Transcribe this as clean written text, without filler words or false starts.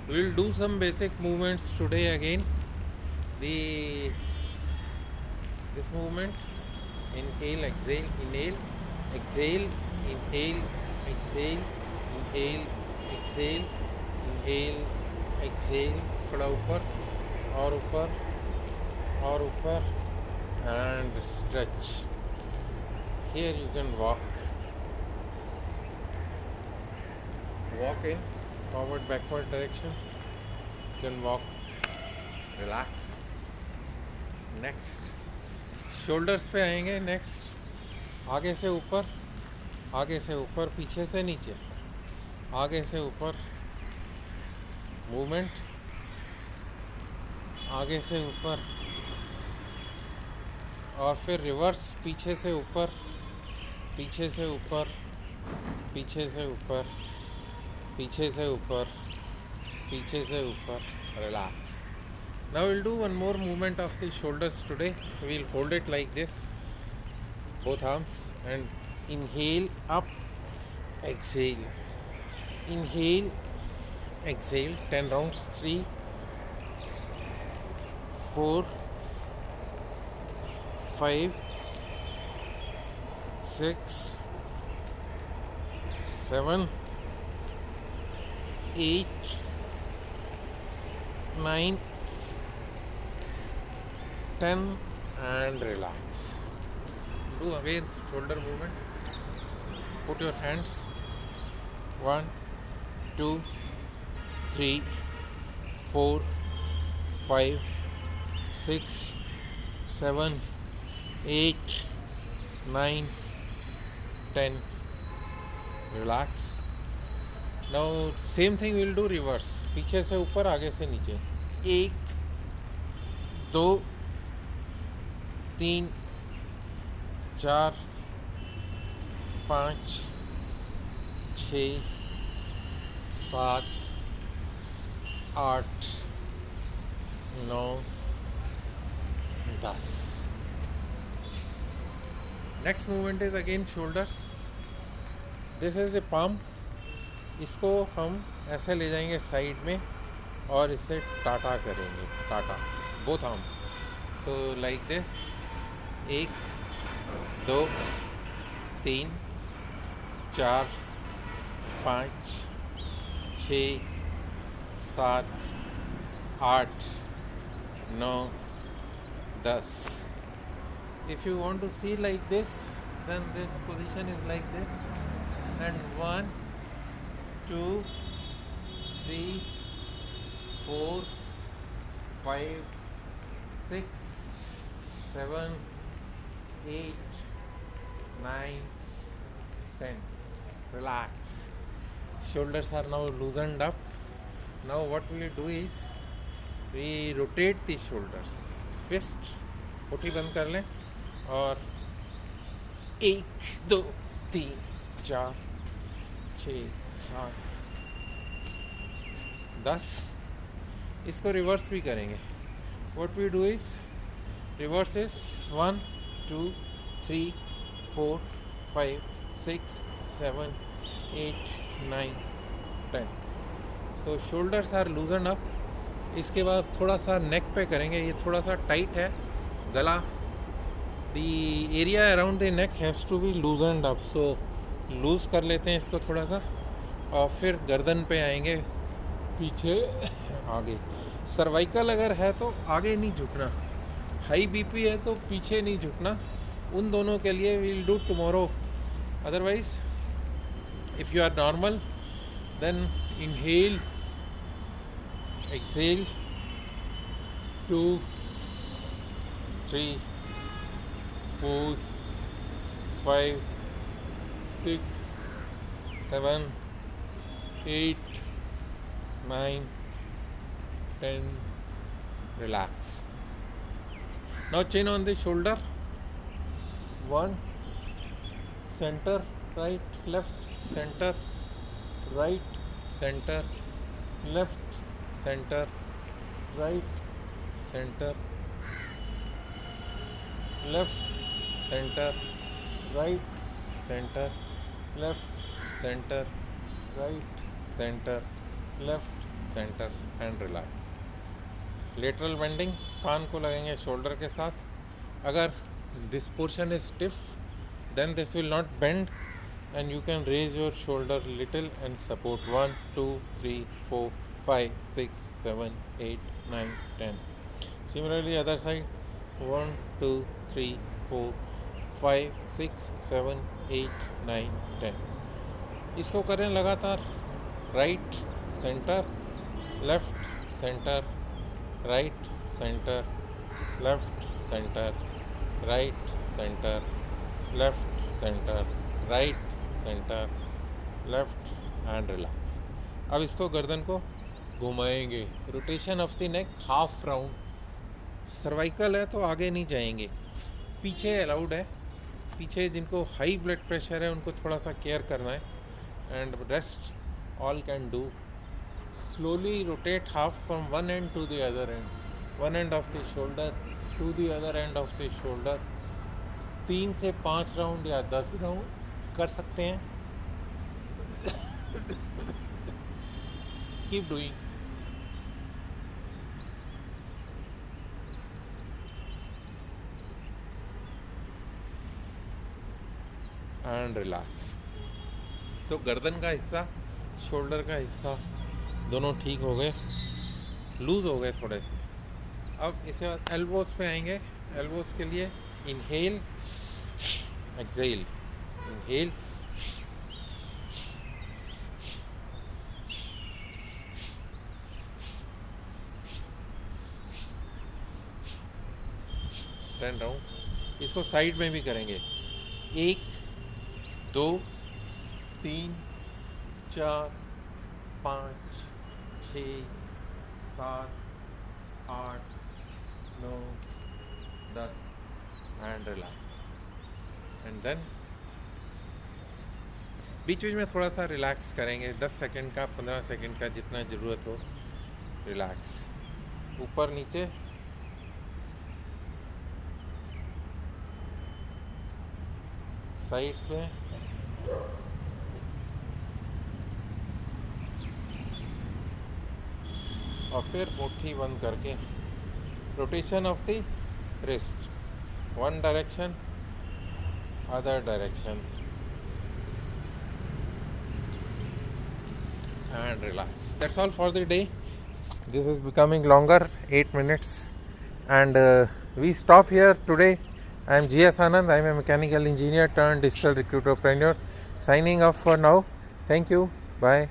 We'll do some basic movements today again. The this movement: inhale, exhale, inhale, exhale, inhale, exhale, inhale, exhale, inhale, exhale. थोड़ा ऊपर और ऊपर और ऊपर and stretch. Here you can walk in forward backward direction. You can walk, relax. Next shoulders पे आएंगे. Next आगे से ऊपर, आगे से ऊपर, पीछे से नीचे, आगे से ऊपर मूवमेंट, आगे से ऊपर और फिर रिवर्स, पीछे से ऊपर, पीछे से ऊपर, पीछे से ऊपर, पीछे से ऊपर, पीछे से ऊपर. Relax. Now we'll do one more movement of the shoulders today. We'll hold it like this, both arms, and inhale up, exhale, inhale, exhale. 10 rounds. 3, 4, 5, 6, 7, 8, 9, 10, and relax. Do again shoulder movements. Put your hands 1, 2, 3, 4, 5, 6, 7, 8, 9, 10. Relax. Now same thing we'll do reverse. पीछे से ऊपर, आगे से नीचे. 1, 2, 3, 4, 5, 6, 7, 8, 9, 10. Next movement is again shoulders. This is the palm. इसको हम ऐसे ले जाएंगे साइड में और इसे टाटा करेंगे. Tata, both arms. So like this. 1, 2, 3, 4, 5, 6, 7, 8, 9, 10. If you want to see like this, then this position is like this. And 1, 2, 3, 4, 5, 6, 7, 8, 9, 10. Relax. Shoulders are now loosened up. Now what we do is we rotate the shoulders. Fist, मुट्ठी बंद कर लें और 1, 2, 3, 4, 6, 7, 10. इसको reverse भी करेंगे. What we do is reverse is 1, 2, 3, 4, 5, 6, 7, 8, 9, 10. So shoulders are loosened up. इसके बाद थोड़ा सा नेक पे करेंगे. ये थोड़ा सा टाइट है गला. The area around the neck has to be loosened up. So loose कर लेते हैं इसको थोड़ा सा और फिर गर्दन पे आएंगे, पीछे, आगे. सर्वाइकल अगर है तो आगे नहीं झुकना. हाई बीपी है तो पीछे नहीं झुकना. उन दोनों के लिए we'll do tomorrow. Otherwise, if you are normal, then inhale, exhale. 2, 3, 4, 5, 6, 7, 8, 9, 10. Relax. Now chin on the shoulder. 1, center, right, left, center, right, center, left, center, right, center, left, center, right, center, left, center, right, center, left center and relax. Lateral bending, कान को लगेंगे shoulder के साथ। अगर this portion is stiff then this will not bend and you can raise your shoulder little and support 1 2 3 4 5 6 7 8 9 10. Similarly other side 1 2 3 4 5 6 7 8 9 10. इसको करें लगातार। Right centre, left centre, right centre, left centre, right centre, left centre, right centre, left and relax. अब इसको गर्दन को घुमाएंगे। Rotation of the neck half round. Cervical है तो आगे नहीं जाएंगे, पीछे अलाउड है। पीछे जिनको हाई ब्लड प्रेशर है उनको थोड़ा सा केयर करना है and rest all can do. Slowly rotate half from one end to the other end, one end of the shoulder to the other end of the shoulder. 3 से 5 round या 10 round कर सकते हैं। Keep doing. And relax. तो गर्दन का हिस्सा, shoulder का हिस्सा दोनों ठीक हो गए, लूज हो गए थोड़े से। अब इसके बाद एल्बोज पे आएंगे। एल्बोज के लिए inhale, exhale, inhale, ten round. इसको साइड में भी करेंगे। 1 2 3 4 5 6 7 8 9 10 एंड रिलैक्स। एंड देन बीच बीच में थोड़ा सा रिलैक्स करेंगे, 10 सेकंड का, 15 सेकंड का, जितना ज़रूरत हो रिलैक्स। ऊपर नीचे, साइड्स में, और फिर मुट्ठी बंद करके rotation of the wrist, one direction other direction and relax. That's all for the day. This is becoming longer, 8 minutes, and we stop here today. I am GS Anand. I am a mechanical engineer turned digital recruiterpreneur. Signing off for now. Thank you. Bye.